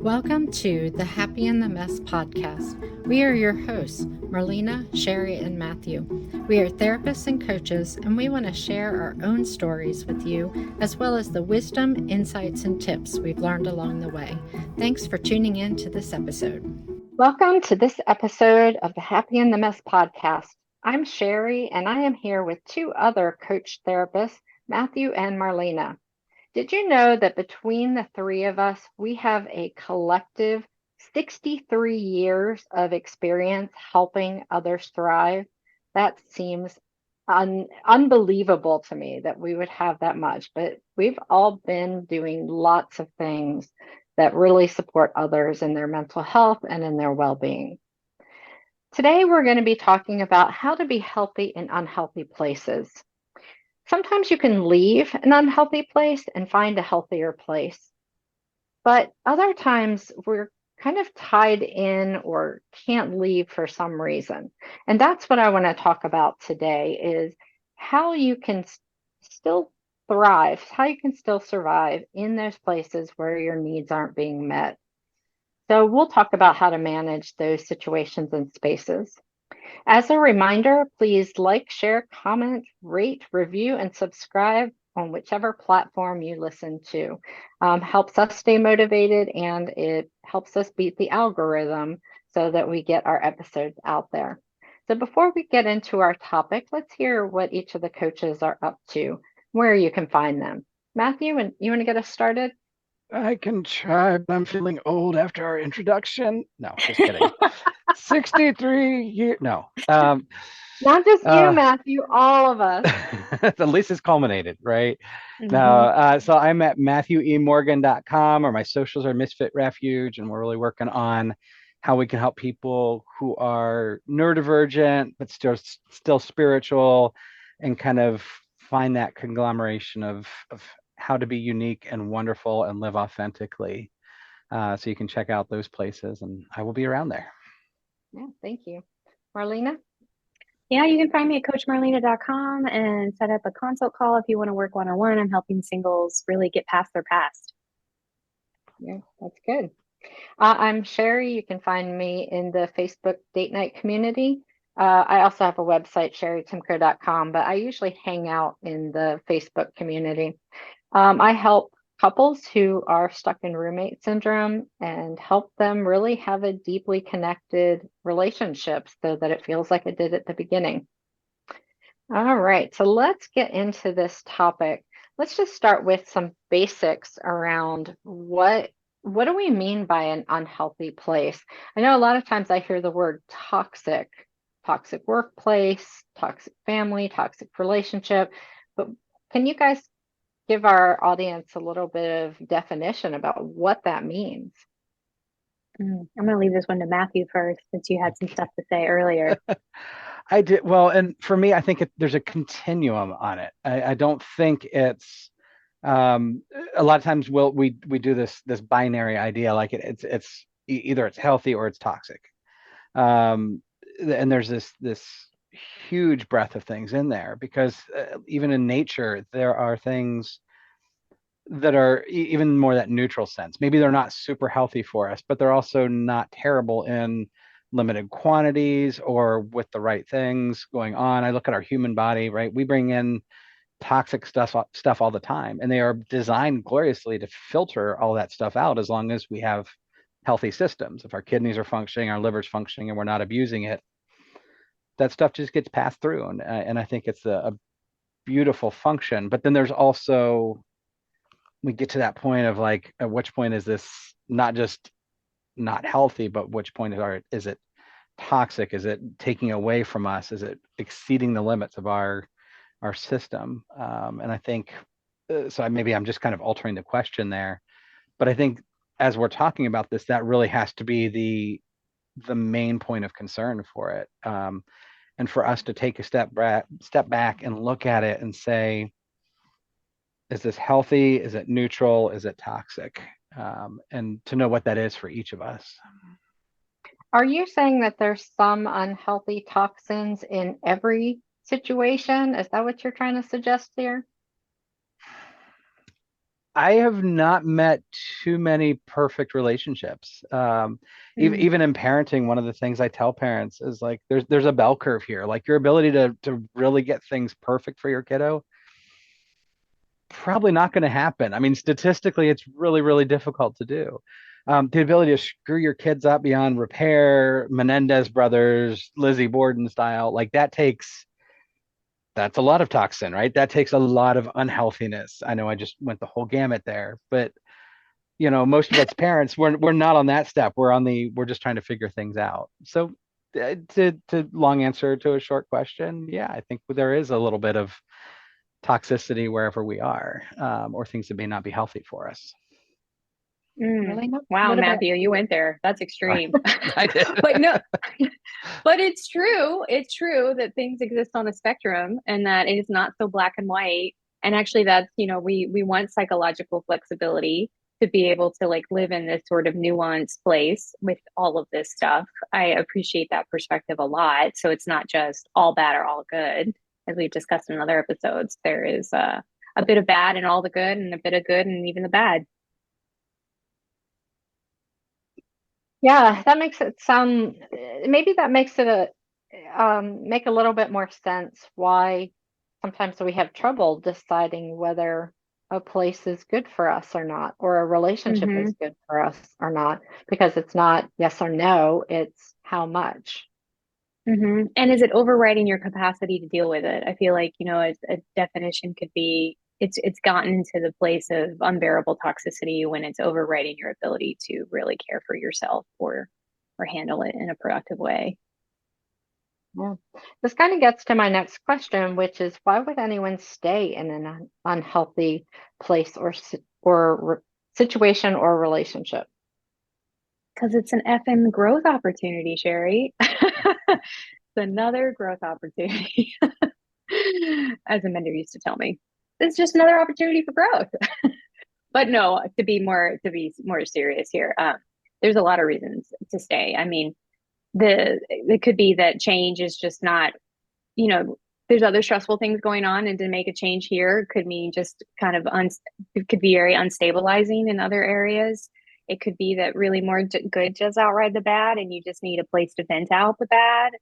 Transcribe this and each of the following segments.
Welcome to the Happy in the Mess podcast. We are your hosts, Marlena, Sherry, and Matthew. We are therapists and coaches, and we want to share our own stories with you, as well as the wisdom, insights, and tips we've learned along the way. Thanks for tuning in to this episode. Welcome to this episode of the Happy in the Mess podcast. I'm Sherry, and I am here with two other coach therapists, Matthew and Marlena. Did you know that between the three of us, we have a collective 63 years of experience helping others thrive? That seems unbelievable to me that we would have that much, but we've all been doing lots of things that really support others in their mental health and in their well-being. Today, we're going to be talking about how to be healthy in unhealthy places. Sometimes you can leave an unhealthy place and find a healthier place. But other times we're kind of tied in or can't leave for some reason. And that's what I want to talk about today is how you can still thrive, how you can still survive in those places where your needs aren't being met. So we'll talk about how to manage those situations and spaces. As a reminder, please like, share, comment, rate, review, and subscribe on whichever platform you listen to. Helps us stay motivated and it helps us beat the algorithm so that we get our episodes out there. So before we get into our topic, let's hear what each of the coaches are up to, where you can find them. Matthew, you want to get us started? I can try, but I'm feeling old after our introduction. No, just kidding. 63 years. No. Not just you, Uh, Matthew, all of us. at least it's culminated, right? Mhm. Now, so I'm at MatthewEMorgan.com, or my socials are Misfit Refuge, and we're really working on how we can help people who are neurodivergent but still spiritual, and kind of find that conglomeration of how to be unique and wonderful and live authentically. So you can check out those places, and I will be around there. Yeah, thank you. Marlena? Yeah, you can find me at coachmarlena.com and set up a consult call if you want to work one-on-one. I'm helping singles really get past their past. Yeah, that's good. I'm Sherry. You can find me in the Facebook date night community. I also have a website, sherrytimko.com, but I usually hang out in the Facebook community. I help couples who are stuck in roommate syndrome and help them really have a deeply connected relationship so that it feels like it did at the beginning. All right, so let's get into this topic. Let's just start with some basics around what do we mean by an unhealthy place? I know a lot of times I hear the word toxic, toxic workplace, toxic family, toxic relationship, but can you guys give our audience a little bit of definition about what that means? I'm going to leave this one to Matthew first, since you had some stuff to say earlier. I did well, and for me, I think there's a continuum on it. I don't think it's a lot of times we do this binary idea like it's either it's healthy or it's toxic, um, and there's this huge breadth of things in there because even in nature there are things that are even more that neutral sense. Maybe they're not super healthy for us, but they're also not terrible in limited quantities or with the right things going on. I look at our human body, right? We bring in toxic stuff all the time, and they are designed gloriously to filter all that stuff out as long as we have healthy systems. If our kidneys are functioning, our liver's functioning, and we're not abusing it, that stuff just gets passed through. And I think it's a beautiful function. But then there's also we get to that point of like, at which point is this not just not healthy, but which point is it toxic? Is it taking away from us? Is it exceeding the limits of our system? And I think so. Maybe I'm just kind of altering the question there, but I think as we're talking about this, that really has to be the main point of concern for it, and for us to take a step back and look at it and say, is this healthy? Is it neutral? Is it toxic? And to know what that is for each of us. Are you saying that there's some unhealthy toxins in every situation? Is that what you're trying to suggest here? I have not met too many perfect relationships. Even Mm. even in parenting, one of the things I tell parents is like there's a bell curve here. Like your ability to really get things perfect for your kiddo, probably not going to happen. I mean, statistically, it's really difficult to do. The ability to screw your kids up beyond repair, Menendez brothers, Lizzie Borden style, like that's a lot of toxin, right? That takes a lot of unhealthiness. I know I just went the whole gamut there, but most of us parents, we're not on that step. We're just trying to figure things out. So to long answer to a short question, yeah, I think there is a little bit of toxicity wherever we are, or things that may not be healthy for us. Mm. Really? Wow, What about Matthew, you you? went there. That's I, extreme. I did. But no, but it's true. It's true that things exist on a spectrum and that it is not so black and white. And actually that's, we want psychological flexibility to be able to like live in this sort of nuanced place with all of this stuff. I appreciate that perspective a lot. So it's not just all bad or all good, as we've discussed in other episodes. There is a bit of bad and all the good and a bit of good and even the bad. Yeah, that makes it sound, maybe that makes it make a little bit more sense why sometimes we have trouble deciding whether a place is good for us or not, or a relationship Mm-hmm. is good for us or not, because it's not yes or no, it's how much. Mm-hmm. And is it overriding your capacity to deal with it? I feel like, a definition could be it's gotten to the place of unbearable toxicity when it's overriding your ability to really care for yourself or handle it in a productive way. Yeah. This kind of gets to my next question, which is why would anyone stay in an unhealthy place or situation or relationship? Because it's an FM growth opportunity, Sherry. It's another growth opportunity. As a mentor used to tell me. It's just another opportunity for growth. But no, to be more serious here, there's a lot of reasons to stay. I mean, it could be that change is just not, you know, there's other stressful things going on, and to make a change here could mean just kind of it could be very unstabilizing in other areas. It could be that really more good just outride the bad, and you just need a place to vent out the bad.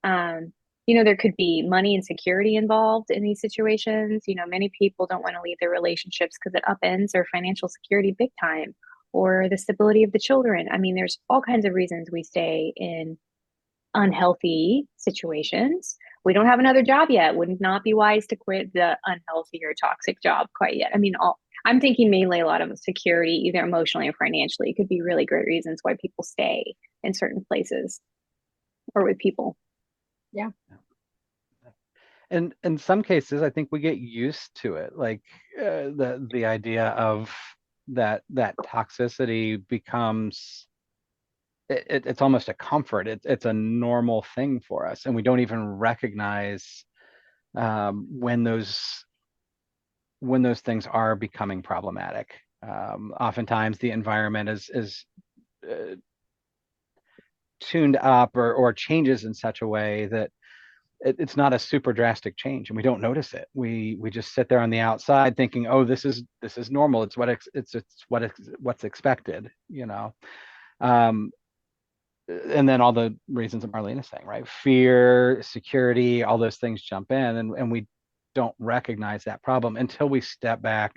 Um, there could be money and security involved in these situations. Many people don't want to leave their relationships because it upends their financial security big time, or the stability of the children. I mean, there's all kinds of reasons we stay in unhealthy situations. We don't have another job yet. Would not be wise to quit the unhealthy or toxic job quite yet. I mean, I'm thinking mainly a lot of security, either emotionally or financially. It could be really great reasons why people stay in certain places or with people. Yeah. And in some cases, I think we get used to it. Like the idea of that toxicity becomes it's almost a comfort. It's a normal thing for us, and we don't even recognize when those things are becoming problematic. Oftentimes, the environment is uh, tuned up or changes in such a way that it's not a super drastic change, and we don't notice it. We just sit there on the outside thinking, oh, this is normal. It's what's expected. Um, and then all the reasons that Marlena's saying, right? Fear, security, all those things jump in, and we don't recognize that problem until we step back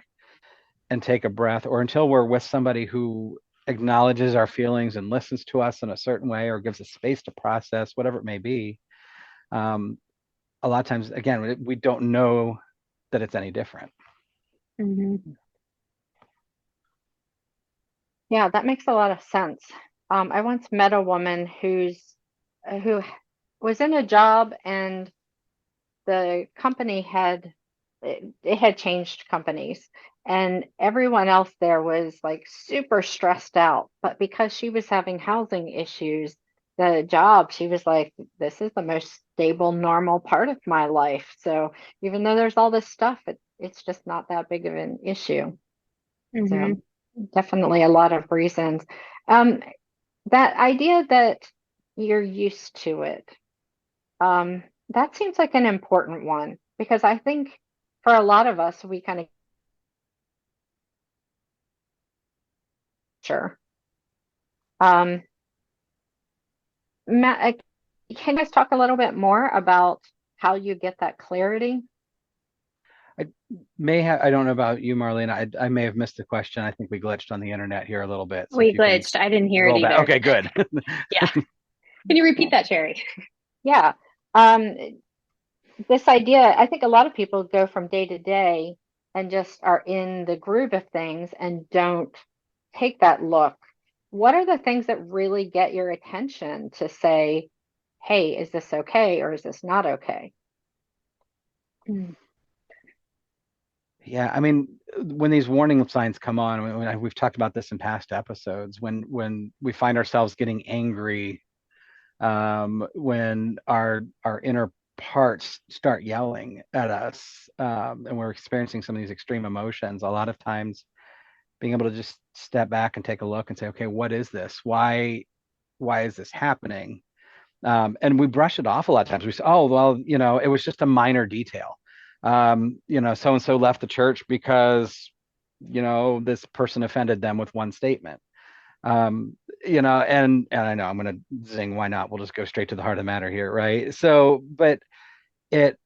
and take a breath, or until we're with somebody who acknowledges our feelings and listens to us in a certain way, or gives us space to process whatever it may be. Um, a lot of times, again, we don't know that it's any different. Mm-hmm. Yeah, that makes a lot of sense. I once met a woman who was in a job, and the company it had changed companies, and everyone else there was like super stressed out. But because she was having housing issues, the job, she was like, this is the most stable, normal part of my life. So even though there's all this stuff, it's just not that big of an issue. Mm-hmm. So definitely a lot of reasons. Um, that idea that you're used to it, that seems like an important one, because I think for a lot of us, we kind of Sure. Um, Matt, can you guys talk a little bit more about how you get that clarity? I may have, I don't know about you, Marlene. I may have missed the question. I think we glitched on the internet here a little bit. So if We you can glitched. I didn't hear it roll back. either. Okay, good. Yeah. Can you repeat that, Sherry? Yeah. Um, this idea, I think a lot of people go from day to day and just are in the groove of things and don't take that look. What are the things that really get your attention to say, hey, is this okay or is this not okay? Mm. Yeah, I mean, when these warning signs come on, we've talked about this in past episodes, when we find ourselves getting angry, when our inner parts start yelling at us, and we're experiencing some of these extreme emotions, a lot of times being able to just step back and take a look and say, okay, what is this? Why is this happening? And we brush it off a lot of times. We say, oh, well, it was just a minor detail. So and so left the church because, this person offended them with one statement. And I know I'm going to zing, why not? We'll just go straight to the heart of the matter here, right? So, but it,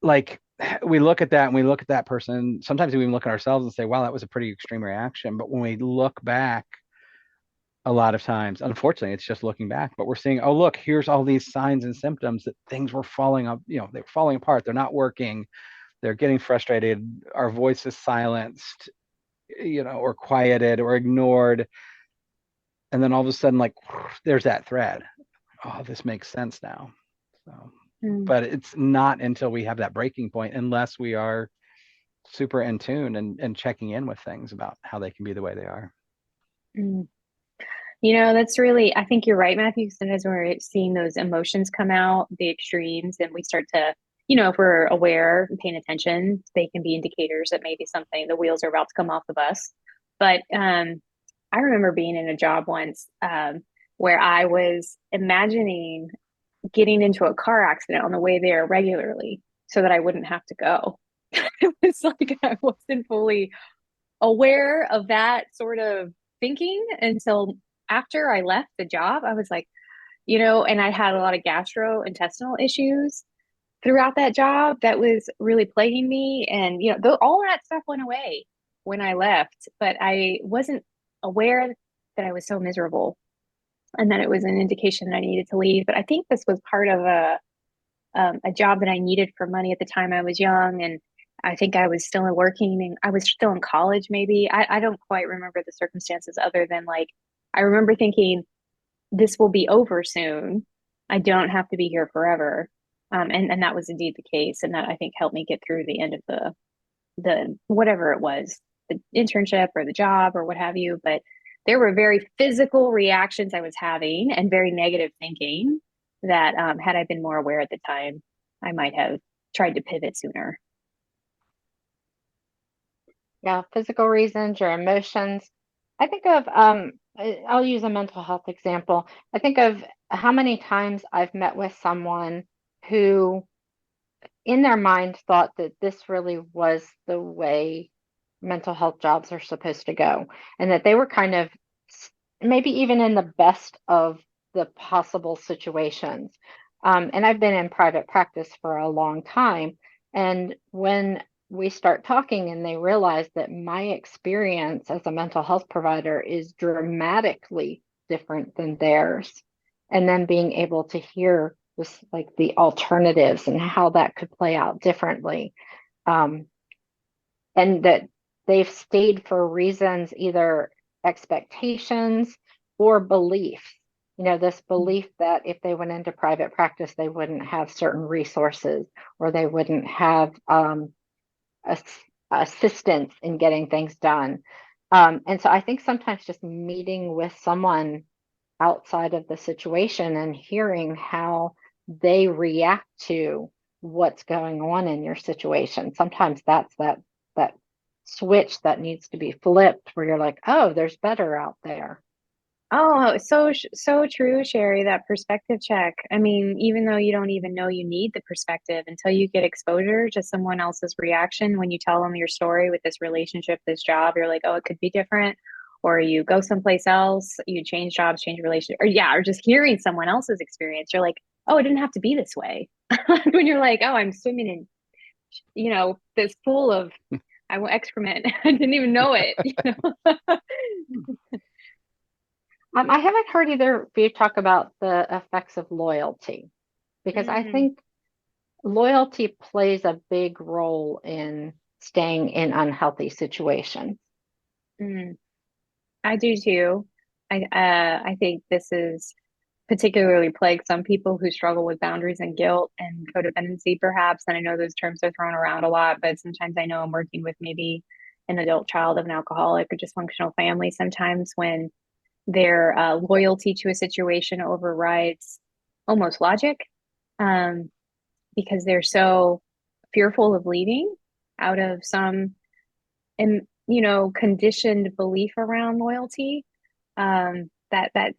like, we look at that and we look at that person. Sometimes we even look at ourselves and say, wow, that was a pretty extreme reaction. But when we look back, a lot of times, unfortunately, it's just looking back, but we're seeing, oh, look, here's all these signs and symptoms that things were falling up, they're falling apart, they're not working, they're getting frustrated, our voice is silenced, or quieted or ignored. And then all of a sudden, like, there's that thread. Oh, this makes sense now. So, Mm. but it's not until we have that breaking point, unless we are super in tune and checking in with things about how they can be the way they are. Mm. That's really, I think you're right, Matthew. Sometimes when we're seeing those emotions come out, the extremes, and we start to, if we're aware and paying attention, they can be indicators that maybe the wheels are about to come off the bus. But I remember being in a job once where I was imagining getting into a car accident on the way there regularly so that I wouldn't have to go. It was like I wasn't fully aware of that sort of thinking until after I left the job. I was like, and I had a lot of gastrointestinal issues throughout that job that was really plaguing me. And, all that stuff went away when I left, but I wasn't aware that I was so miserable and that it was an indication that I needed to leave. But I think this was part of a job that I needed for money at the time. I was young, and I think I was still working, and I was still in college, maybe. I don't quite remember the circumstances other than like, I remember thinking, this will be over soon. I don't have to be here forever. And that was indeed the case. And that, I think, helped me get through the end of the whatever it was, the internship or the job or what have you. But there were very physical reactions I was having and very negative thinking that, had I been more aware at the time, I might have tried to pivot sooner. Yeah, physical reasons, your emotions. I think of, I'll use a mental health example. I think of how many times I've met with someone who, in their mind, thought that this really was the way mental health jobs are supposed to go, and that they were kind of maybe even in the best of the possible situations. And I've been in private practice for a long time. And when we start talking and they realize that my experience as a mental health provider is dramatically different than theirs, and then being able to hear just like the alternatives and how that could play out differently. Um, and that they've stayed for reasons, either expectations or belief. This belief that if they went into private practice, they wouldn't have certain resources or they wouldn't have assistance in getting things done. And so I think sometimes just meeting with someone outside of the situation and hearing how they react to what's going on in your situation. Sometimes that's that switch that needs to be flipped where you're like, oh, there's better out there. Oh, so true, Sherry, that perspective check. I mean, even though you don't even know you need the perspective until you get exposure to someone else's reaction when you tell them your story with this relationship, this job, you're like, oh, it could be different. or you go someplace else, you change jobs, change relationship, or just hearing someone else's experience, you're like, oh, it didn't have to be this way. When you're like, oh, I'm swimming in, this pool of excrement. I didn't even know it. I haven't heard either of you talk about the effects of loyalty, because I Mm, think loyalty plays a big role in staying in unhealthy situations. mm. I do too. I think this is particularly plagues some people who struggle with boundaries and guilt and codependency, perhaps. And I know those terms are thrown around a lot, but sometimes I know I'm working with maybe an adult child of an alcoholic or dysfunctional family. Sometimes when their loyalty to a situation overrides almost logic, um, because they're so fearful of leaving out of some, conditioned belief around loyalty. That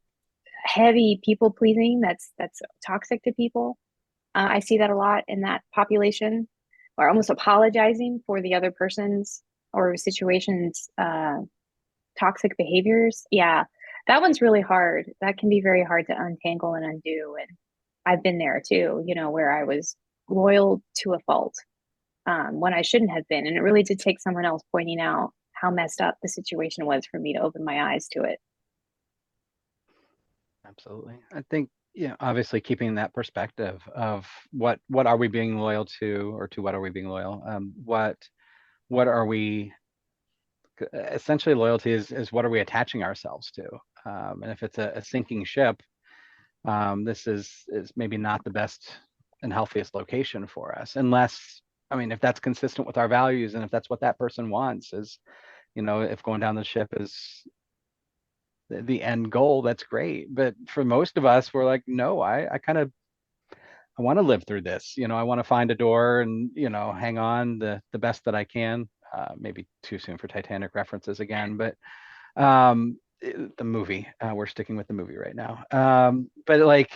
heavy people pleasing that's toxic to people. I see that a lot in that population, or almost apologizing for the other person's or situation's toxic behaviors. Yeah, that one's really hard. That can be very hard to untangle and undo. And I've been there too, where I was loyal to a fault, when I shouldn't have been. And it really did take someone else pointing out how messed up the situation was for me to open my eyes to it. Absolutely. I think, obviously keeping that perspective of what are we being loyal to, or to what are we being loyal? What are we essentially, loyalty is what are we attaching ourselves to? And if it's a sinking ship, this is maybe not the best and healthiest location for us, unless, I mean, if that's consistent with our values, and if that's what that person wants, is, if going down the ship is the end goal, that's great. But for most of us, we're like, no, I want to live through this. I want to find a door and, hang on the best that I can. Maybe too soon for Titanic references again, but the movie, we're sticking with the movie right now. But like,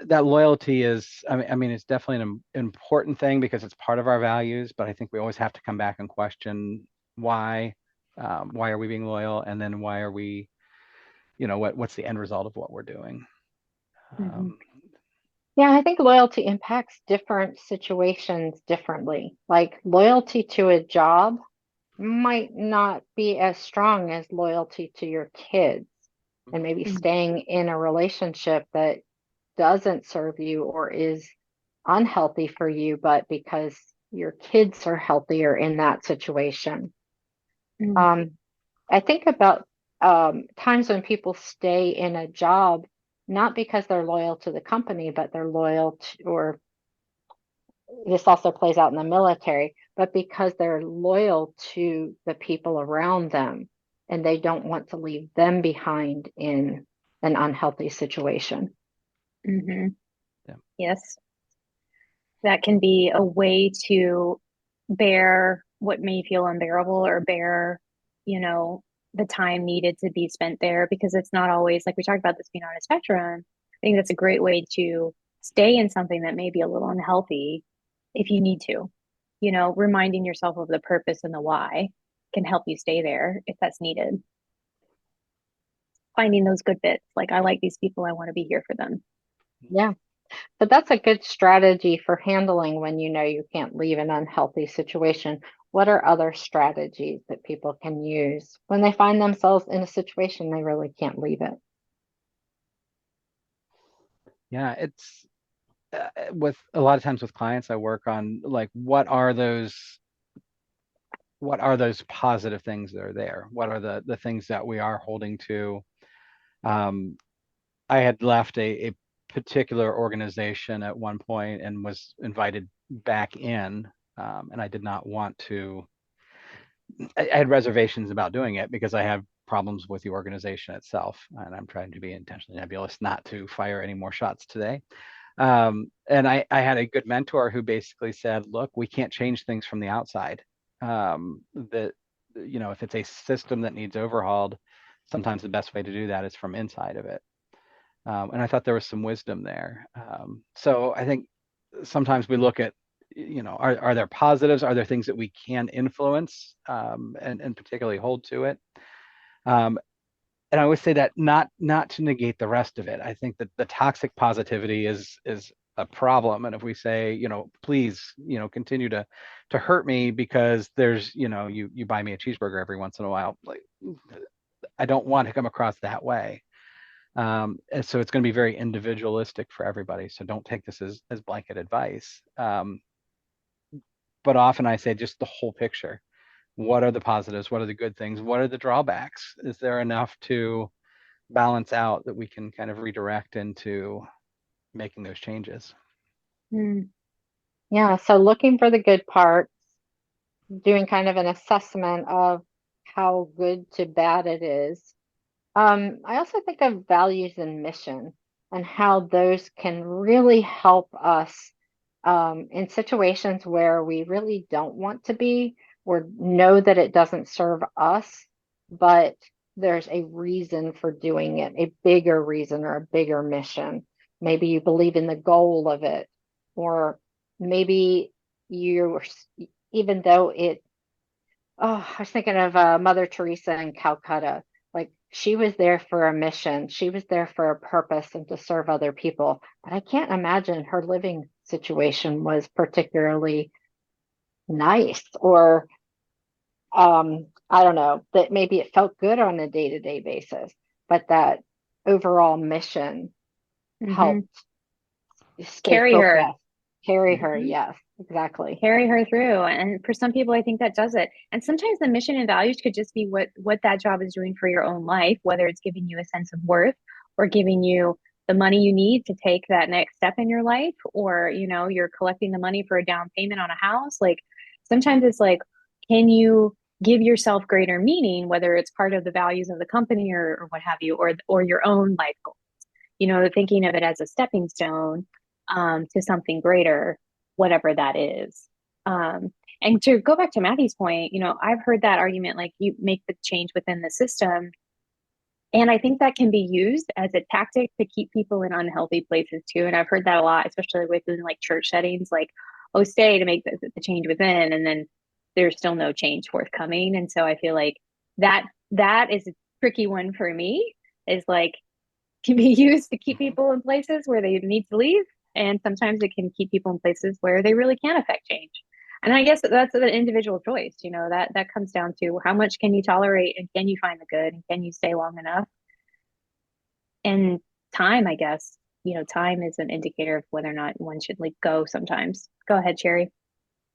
that loyalty is, I mean, it's definitely an important thing because it's part of our values, but I think we always have to come back and question why are we being loyal, and then why are we, what's the end result of what we're doing. Mm-hmm. Yeah, I think loyalty impacts different situations differently. Like loyalty to a job might not be as strong as loyalty to your kids, and maybe staying in a relationship that doesn't serve you or is unhealthy for you, but because your kids are healthier in that situation. Mm-hmm. Um, I think about times when people stay in a job not because they're loyal to the company, but they're loyal to, or this also plays out in the military, but because they're loyal to the people around them and they don't want to leave them behind in an unhealthy situation. Mm-hmm. Yeah. Yes, that can be a way to bear what may feel unbearable, or bear, you know, the time needed to be spent there, because it's not always like we talked about this being on a spectrum. I think that's a great way to stay in something that may be a little unhealthy if you need to. Reminding yourself of the purpose and the why can help you stay there if that's needed. Finding those good bits, like I like these people, I want to be here for them. Yeah. But that's a good strategy for handling when you know you can't leave an unhealthy situation. What are other strategies that people can use when they find themselves in a situation they really can't leave it? Yeah, it's with a lot of times with clients, I work on like what are those positive things that are there? What are the things that we are holding to? Um, I had left a particular organization at one point and was invited back in, and I did not want to. I had reservations about doing it because I have problems with the organization itself, and I'm trying to be intentionally nebulous not to fire any more shots today. And I had a good mentor who basically said, look, we can't change things from the outside. That, if it's a system that needs overhauled, sometimes the best way to do that is from inside of it. And I thought there was some wisdom there. So I think sometimes we look at, are there positives? Are there things that we can influence, and particularly hold to it? Um, and I always say that not to negate the rest of it. I think that the toxic positivity is a problem. And if we say, please, continue to hurt me because there's, you buy me a cheeseburger every once in a while, like, I don't want to come across that way. And so it's going to be very individualistic for everybody. So don't take this as blanket advice. But often I say just the whole picture. What are the positives? What are the good things? What are the drawbacks? Is there enough to balance out that we can kind of redirect into making those changes? Mm. Yeah, so looking for the good parts, doing kind of an assessment of how good to bad it is. I also think of values and mission and how those can really help us in situations where we really don't want to be or know that it doesn't serve us, but there's a reason for doing it, a bigger reason or a bigger mission. Maybe you believe in the goal of it, or maybe you, even though it, oh, I was thinking of Mother Teresa in Calcutta. Like she was there for a mission, she was there for a purpose and to serve other people. But I can't imagine her living situation was particularly nice, or I don't know, that maybe it felt good on a day-to-day basis, but that overall mission Hmm. helped stay Carry her. focused, carry her. Mhm. Yes, exactly. Carry her through. And for some people, I think that does it. And sometimes the mission and values could just be what that job is doing for your own life, whether it's giving you a sense of worth or giving you the money you need to take that next step in your life, or you're collecting the money for a down payment on a house. Like sometimes it's like, can you give yourself greater meaning, whether it's part of the values of the company or what have you, or your own life goal? Thinking of it as a stepping stone to something greater, whatever that is. And to go back to Matthew's point, I've heard that argument, like you make the change within the system. And I think that can be used as a tactic to keep people in unhealthy places too. And I've heard that a lot, especially within like church settings, like, oh, stay to make the change within, and then there's still no change forthcoming. And so I feel like that is a tricky one for me, is like can be used to keep people in places where they need to leave. And sometimes it can keep people in places where they really can affect change. And I guess that's an individual choice, that comes down to how much can you tolerate, and can you find the good, and can you stay long enough? And time, I guess, time is an indicator of whether or not one should like go sometimes. Go ahead, Sherry.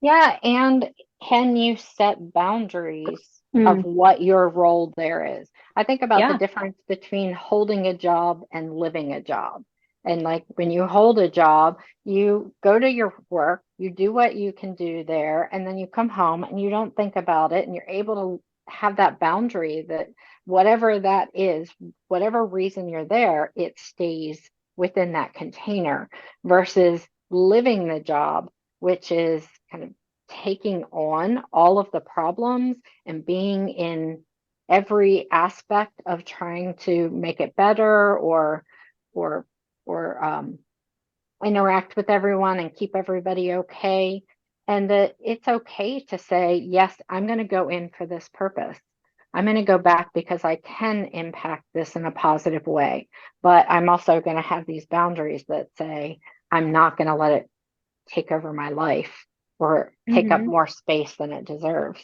Yeah, and can you set boundaries of Mm, what your role there is? I think about the yeah. difference between holding a job and living a job. And like when you hold a job, you go to your work, you do what you can do there, and then you come home and you don't think about it, and you're able to have that boundary that whatever that is, whatever reason you're there, it stays within that container versus living the job, which is kind of taking on all of the problems and being in every aspect of trying to make it better, or or interact with everyone and keep everybody okay. And that it's okay to say, yes, I'm going to go in for this purpose. I'm going to go back because I can impact this in a positive way. But I'm also going to have these boundaries that say, I'm not going to let it take over my life or take up Hmm. more space than it deserves.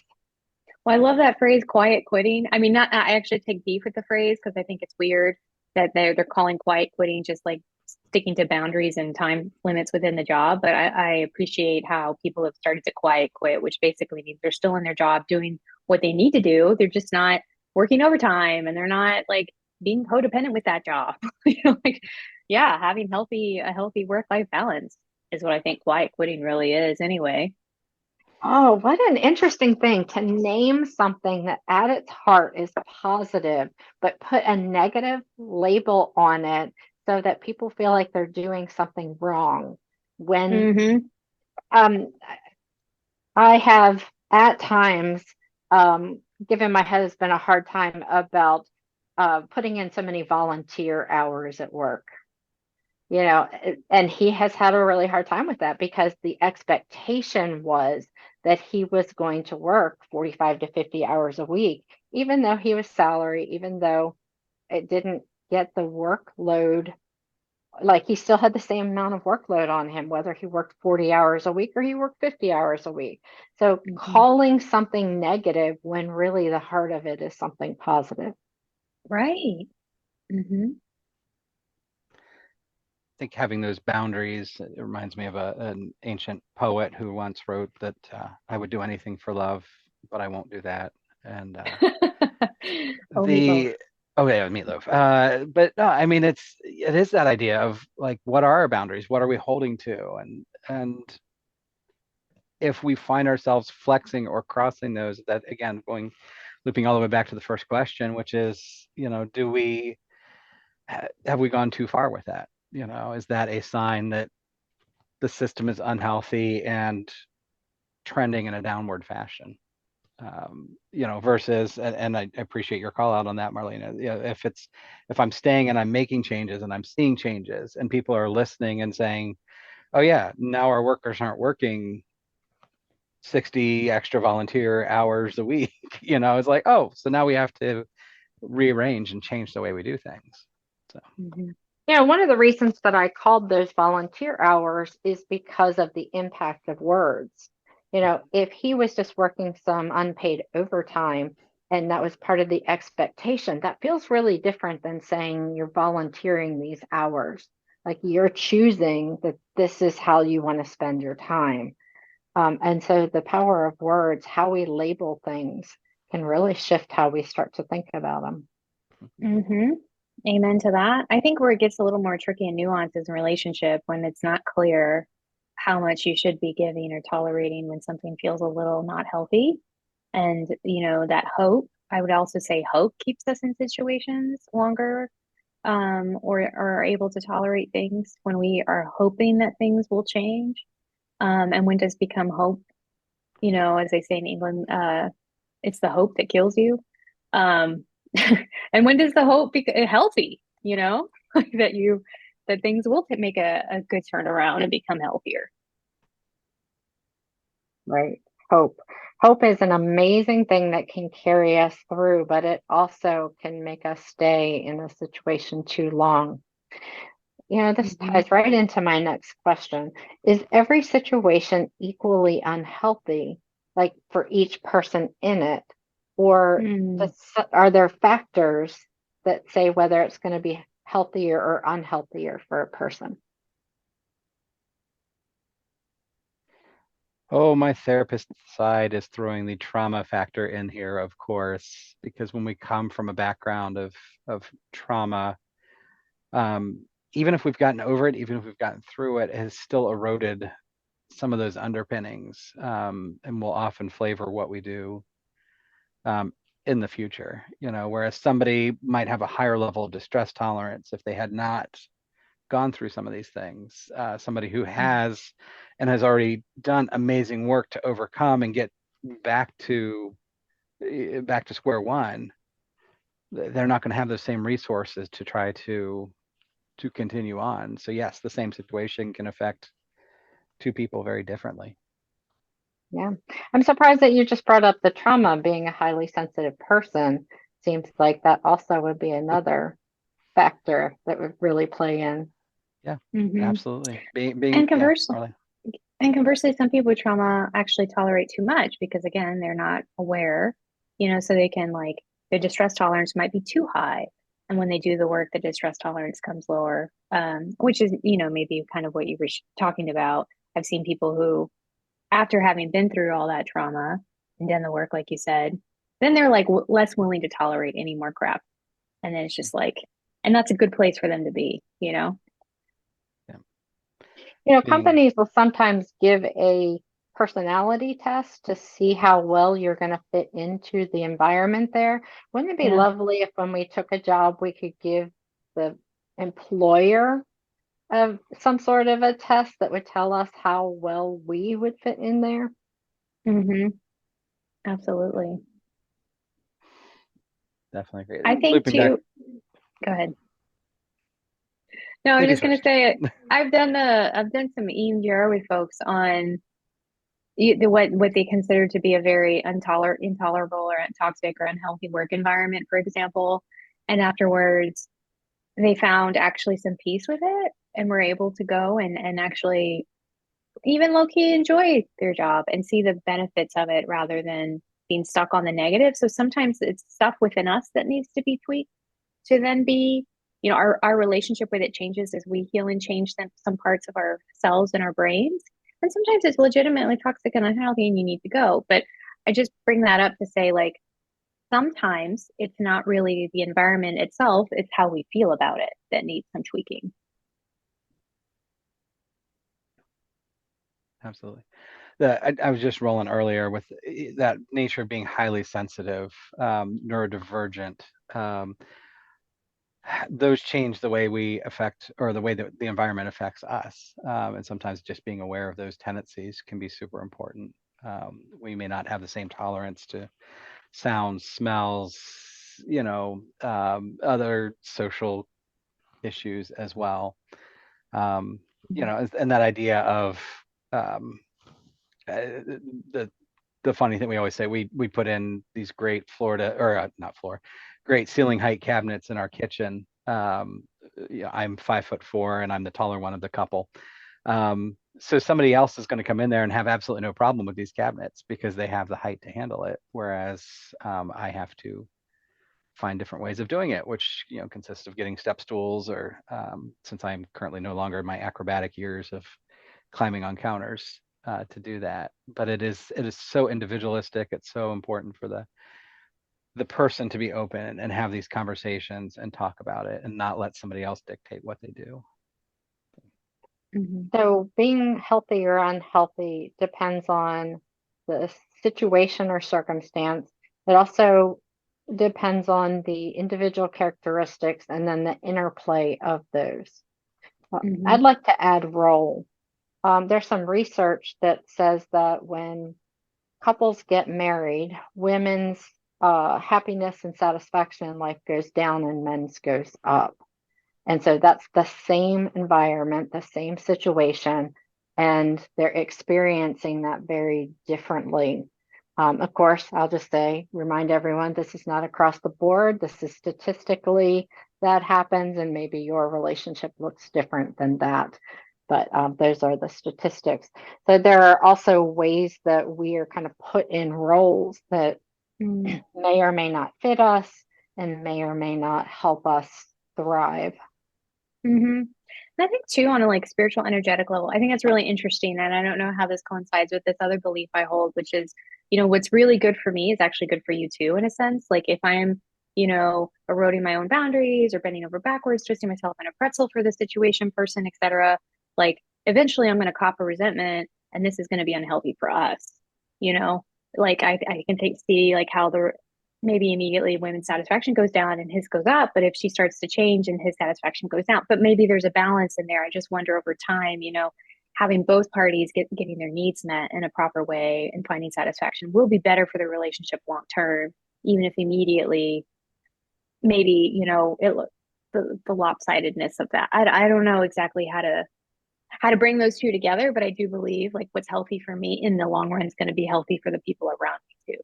Well, I love that phrase, quiet quitting. I mean, not I actually take beef with the phrase because I think it's weird that they're calling quiet quitting just like sticking to boundaries and time limits within the job. But I appreciate how people have started to quiet quit, which basically means they're still in their job doing what they need to do. They're just not working overtime, and they're not like being codependent with that job. Like, yeah, having a healthy work-life balance is what I think quiet quitting really is anyway. Oh, what an interesting thing to name something that at its heart is positive, but put a negative label on it so that people feel like they're doing something wrong. When Hmm. um, I have at times given my husband a hard time about putting in so many volunteer hours at work. And he has had a really hard time with that because the expectation was that he was going to work 45 to 50 hours a week, even though he was salary, even though it didn't get the workload. Like he still had the same amount of workload on him, whether he worked 40 hours a week or he worked 50 hours a week. So calling something negative when really the heart of it is something positive. Right. I think having those boundaries, it reminds me of an ancient poet who once wrote that I would do anything for love, but I won't do that. And Oh, Meat Loaf. Meat Loaf. But no, I mean, it is that idea of like, what are our boundaries? What are we holding to? And if we find ourselves flexing or crossing those, that again, looping all the way back to the first question, which is, have we gone too far with that? Is that a sign that the system is unhealthy and trending in a downward fashion? Versus, and I appreciate your call out on that, Marlena. If I'm staying and I'm making changes and I'm seeing changes and people are listening and saying, oh yeah, now our workers aren't working 60 extra volunteer hours a week, it's like, oh, so now we have to rearrange and change the way we do things. So one of the reasons that I called those volunteer hours is because of the impact of words. If he was just working some unpaid overtime and that was part of the expectation, that feels really different than saying you're volunteering these hours. Like you're choosing that this is how you want to spend your time. And so the power of words, how we label things, can really shift how we start to think about them. Amen to that. I think where it gets a little more tricky and nuanced is in relationship when it's not clear how much you should be giving or tolerating when something feels a little not healthy. And, that hope, I would also say hope keeps us in situations longer, or are able to tolerate things when we are hoping that things will change. And when does become hope, as they say in England, it's the hope that kills you. Um, and when does the hope be healthy, that things will make a good turnaround and become healthier. Right. Hope is an amazing thing that can carry us through, but it also can make us stay in a situation too long. This ties right into my next question. Is every situation equally unhealthy, like for each person in it? Or are there factors that say whether it's going to be healthier or unhealthier for a person? Oh, my therapist side is throwing the trauma factor in here, of course, because when we come from a background of trauma, even if we've gotten over it, even if we've gotten through it, it has still eroded some of those underpinnings, and will often flavor what we do in the future. Whereas somebody might have a higher level of distress tolerance if they had not gone through some of these things. Somebody who has and has already done amazing work to overcome and get back to square one, they're not going to have the same resources to try to continue on. So yes, the same situation can affect two people very differently. Yeah. I'm surprised that you just brought up the trauma. Being a highly sensitive person seems like that also would be another factor that would really play in. Yeah, absolutely. And conversely, some people with trauma actually tolerate too much because again, they're not aware, so they can their distress tolerance might be too high. And when they do the work, the distress tolerance comes lower, which is, maybe kind of what you were talking about. I've seen people who, after having been through all that trauma and done the work, like you said, then they're less willing to tolerate any more crap. And then it's just and that's a good place for them to be, Companies will sometimes give a personality test to see how well you're going to fit into the environment there. Wouldn't it be lovely if when we took a job, we could give the employer of some sort of a test that would tell us how well we would fit in there? Absolutely. Definitely agree. I think too. Go ahead. No, I was Ladies just gonna first. say I've done some EMDR with folks on what they consider to be a very intolerable or toxic or unhealthy work environment, for example. And afterwards, they found actually some peace with it and were able to go and actually even low key enjoy their job and see the benefits of it rather than being stuck on the negative. So sometimes it's stuff within us that needs to be tweaked to then be, our relationship with it changes as we heal and change some parts of our cells and our brains. And sometimes it's legitimately toxic and unhealthy and you need to go. But I just bring that up to say, like, sometimes it's not really the environment itself, it's how we feel about it that needs some tweaking. Absolutely. I was just rolling earlier with that nature of being highly sensitive, neurodivergent. Um, those change the way we affect, or the way that the environment affects us. And sometimes just being aware of those tendencies can be super important. We may not have the same tolerance to sounds, smells, other social issues as well. And that idea of um, the the funny thing we always say, we put in these great Florida, or not Florida, great ceiling height cabinets in our kitchen. I'm 5'4" and I'm the taller one of the couple. So somebody else is going to come in there and have absolutely no problem with these cabinets because they have the height to handle it, whereas I have to find different ways of doing it, which consists of getting step stools, or since I'm currently no longer in my acrobatic years, of climbing on counters to do that. But it is so individualistic. It's so important for the person to be open and have these conversations and talk about it and not let somebody else dictate what they do. Mm-hmm. So being healthy or unhealthy depends on the situation or circumstance. It also depends on the individual characteristics and then the interplay of those. Mm-hmm. I'd like to add role. There's some research that says that when couples get married, women's happiness and satisfaction in life goes down and men's goes up. And so that's the same environment, the same situation, and they're experiencing that very differently. Of course, I'll just say, remind everyone, this is not across the board. This is statistically that happens, and maybe your relationship looks different than that. But those are the statistics. So there are also ways that we are kind of put in roles that may or may not fit us and may or may not help us thrive. Mm-hmm. And I think too, on a like spiritual energetic level, I think that's really interesting. And I don't know how this coincides with this other belief I hold, which is, what's really good for me is actually good for you too, in a sense. Like if I'm, eroding my own boundaries or bending over backwards, twisting myself in a pretzel for the situation, person, etc., like eventually I'm going to cop a resentment and this is going to be unhealthy for us, you know? Like I can see like how the maybe immediately women's satisfaction goes down and his goes up. But if she starts to change and his satisfaction goes down, but maybe there's a balance in there. I just wonder over time, having both parties getting their needs met in a proper way and finding satisfaction will be better for the relationship long term, even if immediately maybe, the lopsidedness of that. I don't know exactly how to bring those two together, but I do believe like what's healthy for me in the long run is going to be healthy for the people around me too.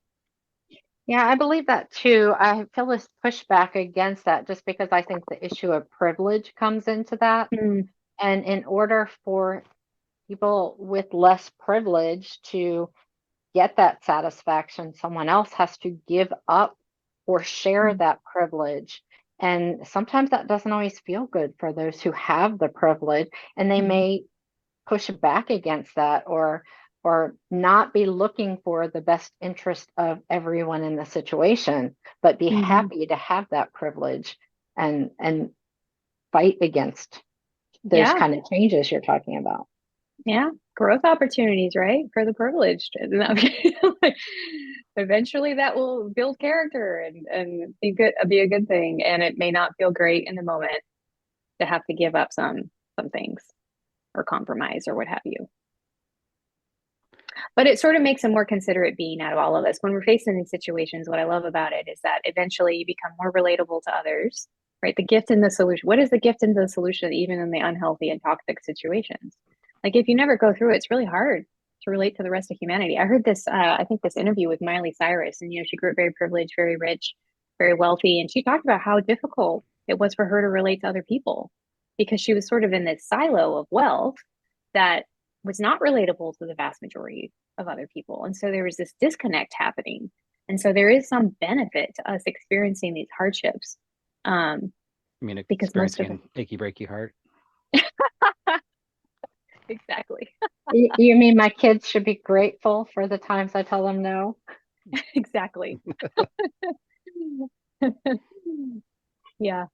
Yeah, I believe that too. I feel this pushback against that just because I think the issue of privilege comes into that. Mm, And in order for people with less privilege to get that satisfaction, someone else has to give up or share mm, that privilege. And sometimes that doesn't always feel good for those who have the privilege, and they mm, may push back against that or not be looking for the best interest of everyone in the situation, but be mm. happy to have that privilege and fight against those Yeah. kind of changes you're talking about. Yeah, growth opportunities, right? For the privileged. Like, eventually that will build character and be a good thing. And it may not feel great in the moment to have to give up some things or compromise or what have you. But it sort of makes a more considerate being out of all of us. When we're facing these situations, what I love about it is that eventually you become more relatable to others, right? The gift and the solution. What is the gift and the solution, even in the unhealthy and toxic situations? Like if you never go through it, it's really hard to relate to the rest of humanity. I heard this, I think this interview with Miley Cyrus, and she grew up very privileged, very rich, very wealthy, and she talked about how difficult it was for her to relate to other people because she was sort of in this silo of wealth that was not relatable to the vast majority of other people. And so there was this disconnect happening. And so there is some benefit to us experiencing these hardships. I mean, Because most of it, experiencing achy breaky heart. exactly. You mean my kids should be grateful for the times I tell them no? Exactly. Yeah.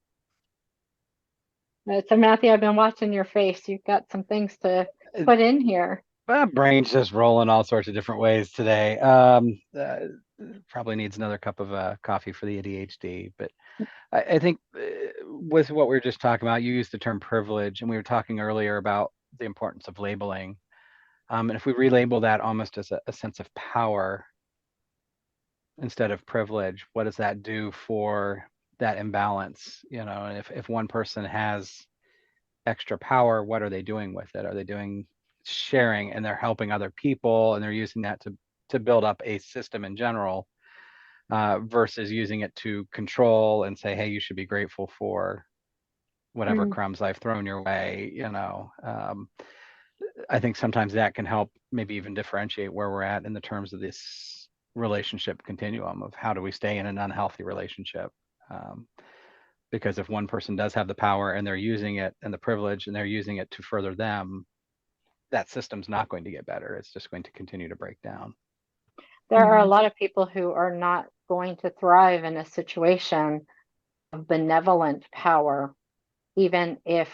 So Matthew, I've been watching your face. You've got some things to put in here. My brain's just rolling all sorts of different ways today. Probably needs another cup of coffee for the ADHD. But I think with what we were just talking about, you used the term privilege, and we were talking earlier about the importance of labeling. And if we relabel that almost as a sense of power instead of privilege, what does that do for that imbalance? And if one person has extra power, what are they doing with it? Are they doing sharing, and they're helping other people, and they're using that to build up a system in general, versus using it to control and say, hey, you should be grateful for whatever crumbs I've thrown your way. I think sometimes that can help maybe even differentiate where we're at in the terms of this relationship continuum of how do we stay in an unhealthy relationship. Because if one person does have the power and they're using it and the privilege and they're using it to further them, that system's not going to get better. It's just going to continue to break down. There are a lot of people who are not going to thrive in a situation of benevolent power, even if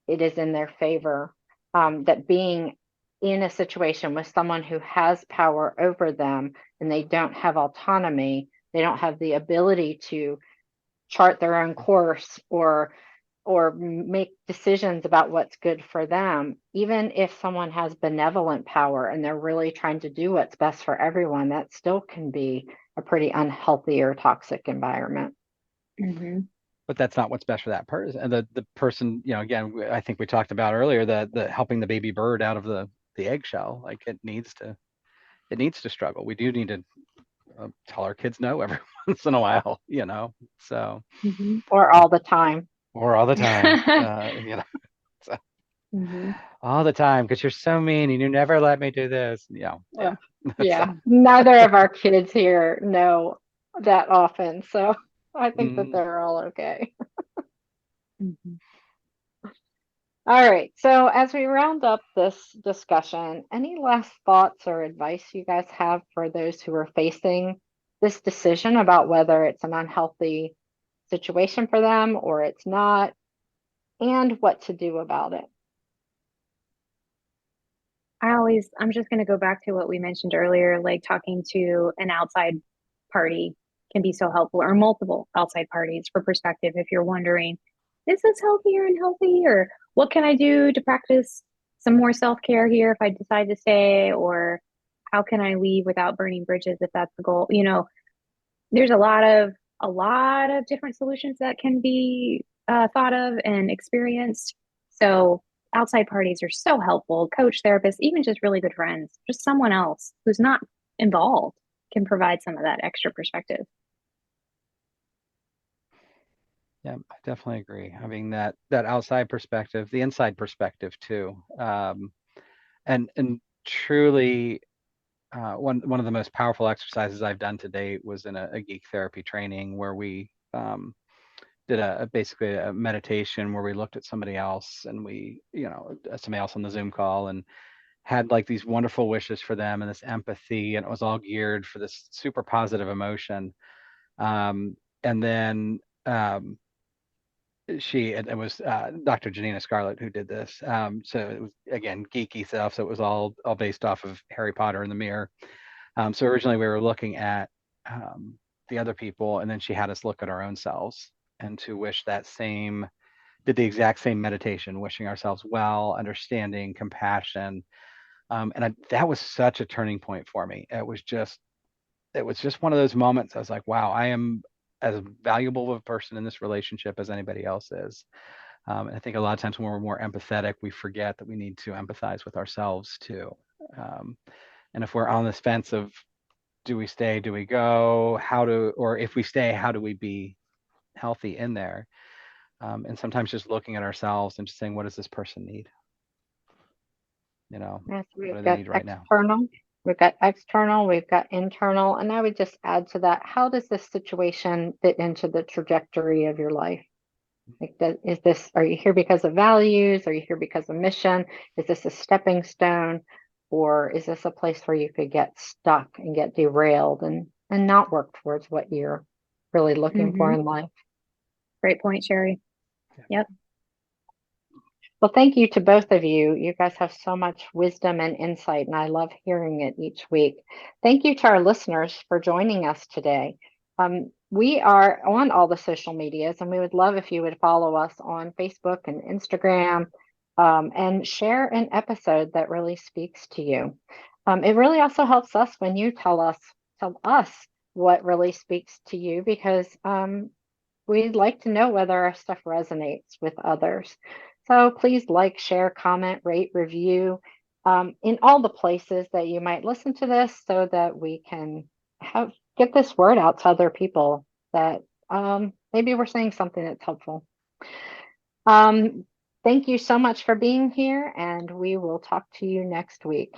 it is in their favor. That being in a situation with someone who has power over them and they don't have autonomy, they don't have the ability to chart their own course or make decisions about what's good for them. Even if someone has benevolent power and they're really trying to do what's best for everyone, that still can be a pretty unhealthy or toxic environment. But that's not what's best for that person. And the person, again, I think we talked about earlier that the helping the baby bird out of the eggshell, like it needs to struggle. We do need to tell our kids no every once in a while, so or all the time. Or all the time, so, all the time, because you're so mean and you never let me do this. Yeah. Neither of our kids here know that often, so I think that they're all okay. All right, so as we round up this discussion, any last thoughts or advice you guys have for those who are facing this decision about whether it's an unhealthy situation for them or it's not, and what to do about it? I'm just going to go back to what we mentioned earlier, like talking to an outside party can be so helpful, or multiple outside parties for perspective. If you're wondering, is this healthy or unhealthy, or what can I do to practice some more self-care here if I decide to stay, or how can I leave without burning bridges if that's the goal? There's a lot of different solutions that can be thought of and experienced. So outside parties are so helpful. Coach, therapists, even just really good friends, just someone else who's not involved can provide some of that extra perspective. Yeah, I definitely agree. Having that outside perspective, the inside perspective too, and truly, one of the most powerful exercises I've done to date was in a geek therapy training where we did basically a meditation where we looked at somebody else and somebody else on the Zoom call and had like these wonderful wishes for them and this empathy, and it was all geared for this super positive emotion. And then it was Dr. Janina Scarlet who did this. So it was, again, geeky stuff. So it was all based off of Harry Potter and the Mirror. So originally we were looking at the other people, and then she had us look at our own selves and to wish did the exact same meditation, wishing ourselves well, understanding, compassion. That was such a turning point for me. It was just one of those moments. I was like, wow, I am as valuable of a person in this relationship as anybody else is. And I think a lot of times when we're more empathetic, we forget that we need to empathize with ourselves too. And if we're on this fence of, do we stay, do we go, or if we stay, how do we be healthy in there? And sometimes just looking at ourselves and just saying, what does this person need? Yes, What we've do they got need right now? external, we've got internal, and I would just add to that, how does this situation fit into the trajectory of your life? Like, are you here because of values? Are you here because of mission? Is this a stepping stone? Or is this a place where you could get stuck and get derailed and not work towards what you're really looking for in life? Great point, Sherry. Yep. Well, thank you to both of you. You guys have so much wisdom and insight, and I love hearing it each week. Thank you to our listeners for joining us today. We are on all the social medias, and we would love if you would follow us on Facebook and Instagram, and share an episode that really speaks to you. It really also helps us when you tell us what really speaks to you, because we'd like to know whether our stuff resonates with others. So please like, share, comment, rate, review in all the places that you might listen to this, so that we can get this word out to other people that maybe we're saying something that's helpful. Thank you so much for being here, and we will talk to you next week.